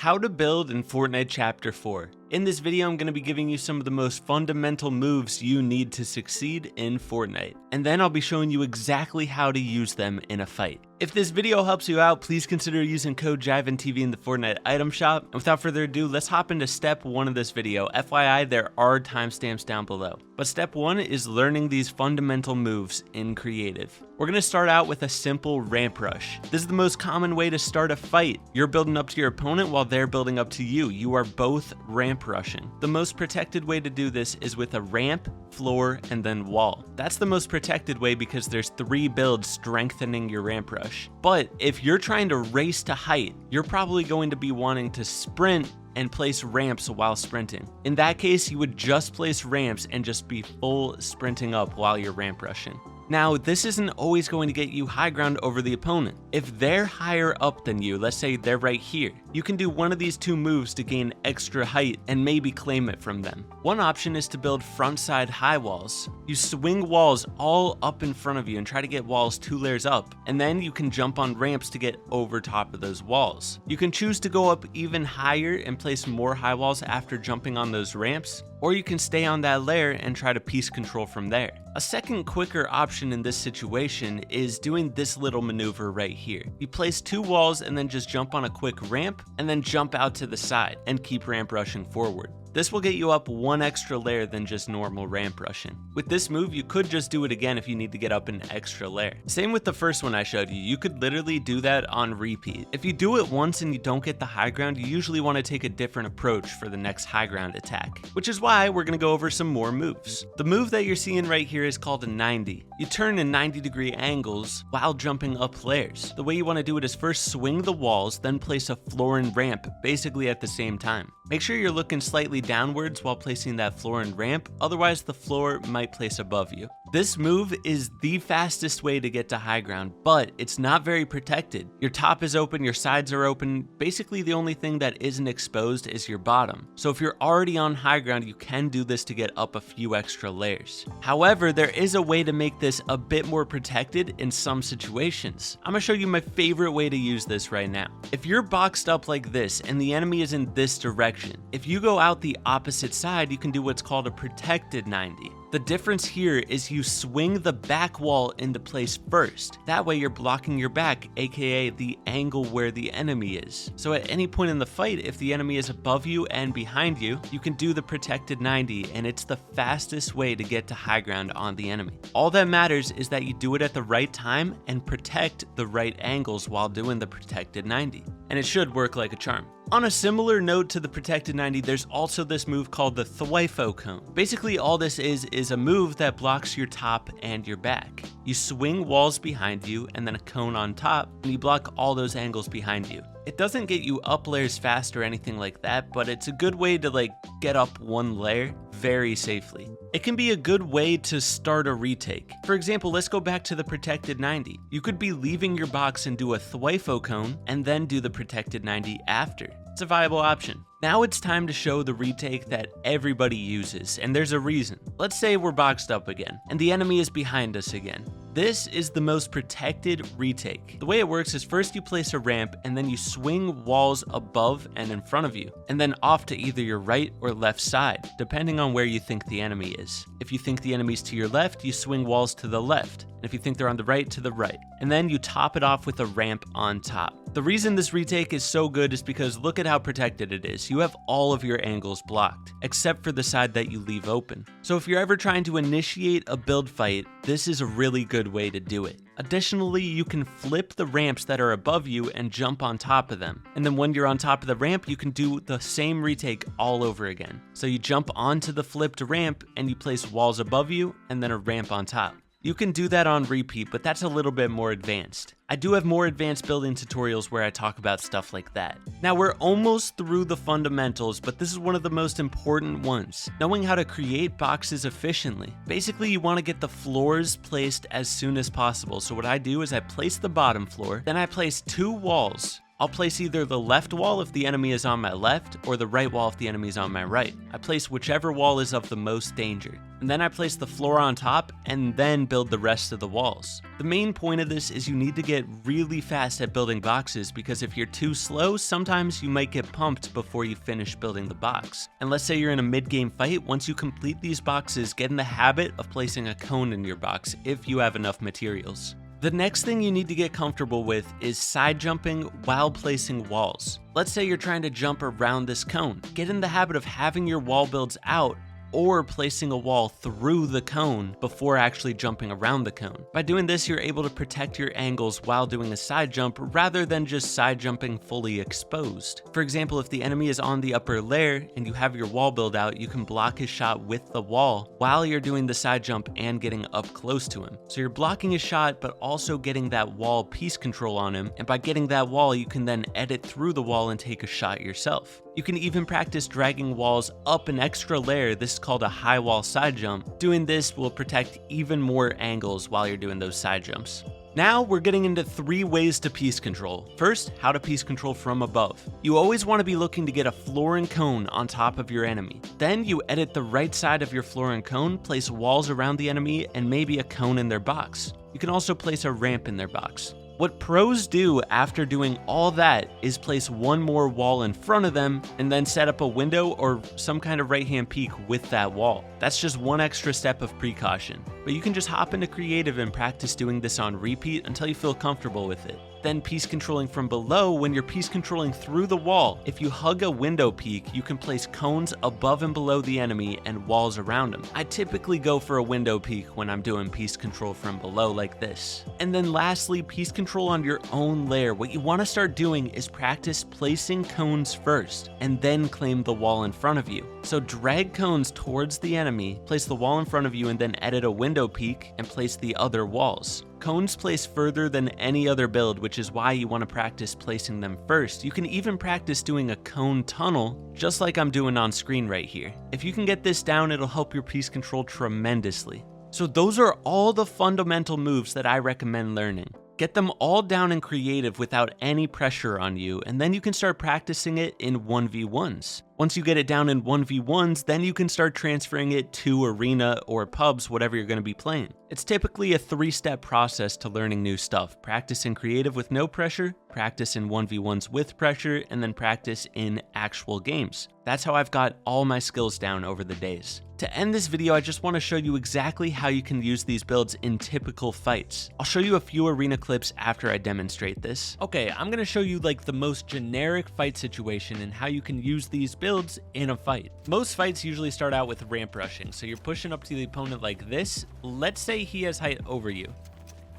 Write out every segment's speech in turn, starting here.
How to build in Fortnite Chapter 4. In this video, I'm going to be giving you some of the most fundamental moves you need to succeed in Fortnite, and then I'll be showing you exactly how to use them in a fight. If this video helps you out, please consider using code JivanTV in the Fortnite item shop. And without further ado, let's hop into step 1 of this video. FYI, there are timestamps down below. But step 1 is learning these fundamental moves in creative. We're going to start out with a simple ramp rush. This is the most common way to start a fight. You're building up to your opponent while they're building up to you. You are both ramp rushing. The most protected way to do this is with a ramp, floor, and then wall. That's the most protected way because there's 3 builds strengthening your ramp rush. But if you're trying to race to height, you're probably going to be wanting to sprint and place ramps while sprinting. In that case, you would just place ramps and just be full sprinting up while you're ramp rushing. Now, this isn't always going to get you high ground over the opponent. If they're higher up than you, let's say they're right here, you can do one of these 2 moves to gain extra height and maybe claim it from them. One option is to build front side high walls. You swing walls all up in front of you and try to get walls 2 layers up, and then you can jump on ramps to get over top of those walls. You can choose to go up even higher and place more high walls after jumping on those ramps, or you can stay on that layer and try to piece control from there. A second quicker option in this situation is doing this little maneuver right here. You place 2 walls and then just jump on a quick ramp and then jump out to the side and keep ramp rushing forward. This will get you up 1 extra layer than just normal ramp rushing. With this move, you could just do it again if you need to get up an extra layer. Same with the first one I showed you. You could literally do that on repeat. If you do it once and you don't get the high ground, you usually want to take a different approach for the next high ground attack, which is why we're going to go over some more moves. The move that you're seeing right here is called a 90. You turn in 90-degree angles while jumping up layers. The way you want to do it is first swing the walls, then place a floor and ramp basically at the same time. Make sure you're looking slightly downwards while placing that floor and ramp, otherwise the floor might place above you. This move is the fastest way to get to high ground, but it's not very protected. Your top is open, your sides are open. Basically, the only thing that isn't exposed is your bottom. So if you're already on high ground, you can do this to get up a few extra layers. However, there is a way to make this a bit more protected in some situations. I'm gonna show you my favorite way to use this right now. If you're boxed up like this and the enemy is in this direction, if you go out the opposite side, you can do what's called a protected 90. The difference here is you swing the back wall into place first. That way you're blocking your back, aka the angle where the enemy is. So at any point in the fight, if the enemy is above you and behind you, you can do the protected 90, and it's the fastest way to get to high ground on the enemy. All that matters is that you do it at the right time and protect the right angles while doing the protected 90. And it should work like a charm. On a similar note to the protected 90, there's also this move called the Thwifo Cone. Basically, all this is a move that blocks your top and your back. You swing walls behind you and then a cone on top, and you block all those angles behind you. It doesn't get you up layers fast or anything like that, but it's a good way to get up 1 layer very safely. It can be a good way to start a retake. For example, let's go back to the protected 90. You could be leaving your box and do a Thwifo Cone and then do the protected 90 after. It's a viable option. Now it's time to show the retake that everybody uses, and there's a reason. Let's say we're boxed up again, and the enemy is behind us again. This is the most protected retake. The way it works is first you place a ramp, and then you swing walls above and in front of you, and then off to either your right or left side, depending on where you think the enemy is. If you think the enemy's to your left, you swing walls to the left. And if you think they're on the right, to the right. And then you top it off with a ramp on top. The reason this retake is so good is because look at how protected it is. You have all of your angles blocked, except for the side that you leave open. So if you're ever trying to initiate a build fight, this is a really good way to do it. Additionally, you can flip the ramps that are above you and jump on top of them. And then when you're on top of the ramp, you can do the same retake all over again. So you jump onto the flipped ramp and you place walls above you and then a ramp on top. You can do that on repeat, but that's a little bit more advanced. I do have more advanced building tutorials where I talk about stuff like that. Now we're almost through the fundamentals, but this is one of the most important ones. Knowing how to create boxes efficiently. Basically, you want to get the floors placed as soon as possible. So what I do is I place the bottom floor, then I place 2 walls I'll place either the left wall if the enemy is on my left, or the right wall if the enemy is on my right. I place whichever wall is of the most danger. And then I place the floor on top, and then build the rest of the walls. The main point of this is you need to get really fast at building boxes, because if you're too slow, sometimes you might get pumped before you finish building the box. And let's say you're in a mid-game fight, once you complete these boxes, get in the habit of placing a cone in your box if you have enough materials. The next thing you need to get comfortable with is side jumping while placing walls. Let's say you're trying to jump around this cone. Get in the habit of having your wall builds out or placing a wall through the cone before actually jumping around the cone. By doing this, you're able to protect your angles while doing a side jump rather than just side jumping fully exposed. For example, if the enemy is on the upper layer and you have your wall build out, you can block his shot with the wall while you're doing the side jump and getting up close to him. So you're blocking his shot, but also getting that wall piece control on him. And by getting that wall, you can then edit through the wall and take a shot yourself. You can even practice dragging walls up an extra layer. This is called a high wall side jump. Doing this will protect even more angles while you're doing those side jumps. Now we're getting into 3 ways to piece control. First, how to piece control from above. You always want to be looking to get a floor and cone on top of your enemy. Then you edit the right side of your floor and cone, place walls around the enemy, and maybe a cone in their box. You can also place a ramp in their box. What pros do after doing all that is place one more wall in front of them and then set up a window or some kind of right-hand peek with that wall. That's just one extra step of precaution. But you can just hop into creative and practice doing this on repeat until you feel comfortable with it. Then piece controlling from below, when you're piece controlling through the wall, if you hug a window peak, you can place cones above and below the enemy and walls around them. I typically go for a window peak when I'm doing piece control from below like this. And then lastly, piece control on your own layer. What you want to start doing is practice placing cones first and then claim the wall in front of you. So drag cones towards the enemy, place the wall in front of you, and then edit a window peak and place the other walls. Cones place further than any other build, which is why you want to practice placing them first. You can even practice doing a cone tunnel, just like I'm doing on screen right here. If you can get this down, it'll help your piece control tremendously. So those are all the fundamental moves that I recommend learning. Get them all down in creative without any pressure on you, and then you can start practicing it in 1v1s. Once you get it down in 1v1s, then you can start transferring it to arena or pubs, whatever you're going to be playing. It's typically a 3-step process to learning new stuff. Practice in creative with no pressure, practice in 1v1s with pressure, and then practice in actual games. That's how I've got all my skills down over the days. To end this video, I just want to show you exactly how you can use these builds in typical fights. I'll show you a few arena clips after I demonstrate this. Okay, I'm going to show you like the most generic fight situation and how you can use these builds in a fight. Most fights usually start out with ramp rushing, so you're pushing up to the opponent like this. Let's say he has height over you.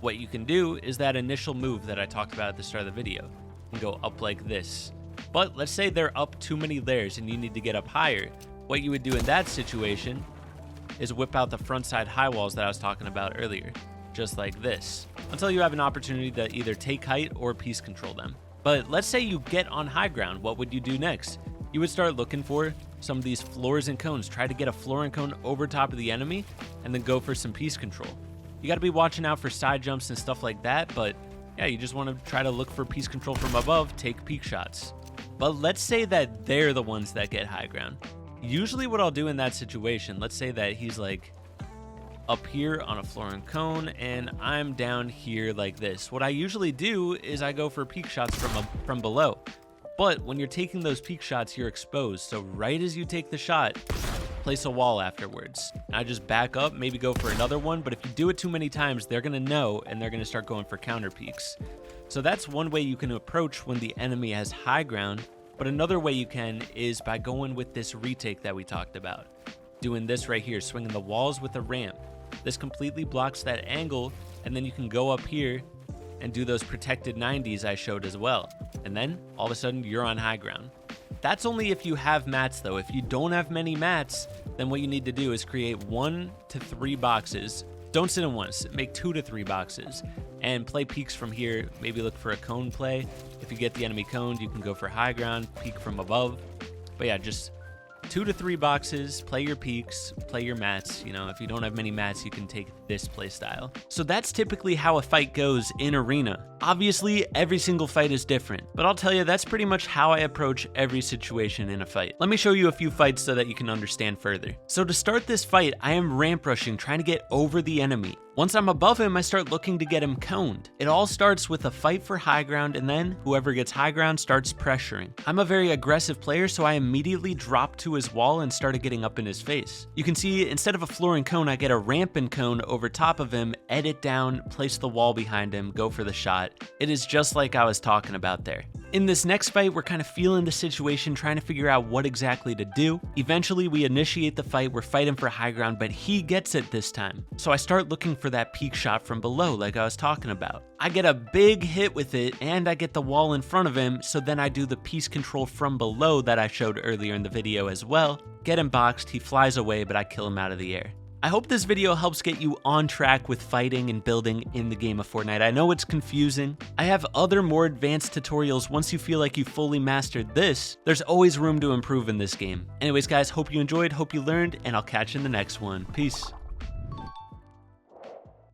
What you can do is that initial move that I talked about at the start of the video. You can go up like this. But let's say they're up too many layers and you need to get up higher. What you would do in that situation is whip out the front side high walls that I was talking about earlier, just like this, until you have an opportunity to either take height or piece control them. But let's say you get on high ground, what would you do next? You would start looking for some of these floors and cones, try to get a floor and cone over top of the enemy, and then go for some piece control. You got to be watching out for side jumps and stuff like that, but yeah, you just want to try to look for piece control from above, take peek shots. But let's say that they're the ones that get high ground. Usually what I'll do in that situation, let's say that he's like up here on a floor and cone and I'm down here like this. What I usually do is I go for peek shots from below. But when you're taking those peek shots, you're exposed. So right as you take the shot, place a wall afterwards. And I just back up, maybe go for another one. But if you do it too many times, they're going to know and they're going to start going for counter peeks. So that's one way you can approach when the enemy has high ground. But another way you can is by going with this retake that we talked about. Doing this right here, swinging the walls with a ramp. This completely blocks that angle, and then you can go up here and do those protected 90s I showed as well. And then all of a sudden you're on high ground. That's only if you have mats though. If you don't have many mats, then what you need to do is create 1 to 3 boxes. Don't sit in one, make 2 to 3 boxes and play peeks from here. Maybe look for a cone play. If you get the enemy coned, you can go for high ground, peek from above. But yeah, just 2 to 3 boxes, play your peeks, play your mats. You know, if you don't have many mats, you can take this play style. So that's typically how a fight goes in arena. Obviously, every single fight is different, but I'll tell you that's pretty much how I approach every situation in a fight. Let me show you a few fights so that you can understand further. So to start this fight, I am ramp rushing, trying to get over the enemy. Once I'm above him, I start looking to get him coned. It all starts with a fight for high ground, and then whoever gets high ground starts pressuring. I'm a very aggressive player, so I immediately dropped to his wall and started getting up in his face. You can see, instead of a flooring cone, I get a rampant cone over top of him, edit down, place the wall behind him, go for the shot. It is just like I was talking about there. In this next fight, we're kind of feeling the situation, trying to figure out what exactly to do. Eventually, we initiate the fight, we're fighting for high ground, but he gets it this time. So I start looking for that peek shot from below like I was talking about. I get a big hit with it, and I get the wall in front of him, so then I do the piece control from below that I showed earlier in the video as well. Get him boxed, he flies away, but I kill him out of the air. I hope this video helps get you on track with fighting and building in the game of Fortnite. I know it's confusing. I have other more advanced tutorials. Once you feel like you fully mastered this, there's always room to improve in this game. Anyways, guys, hope you enjoyed, hope you learned, and I'll catch you in the next one. Peace.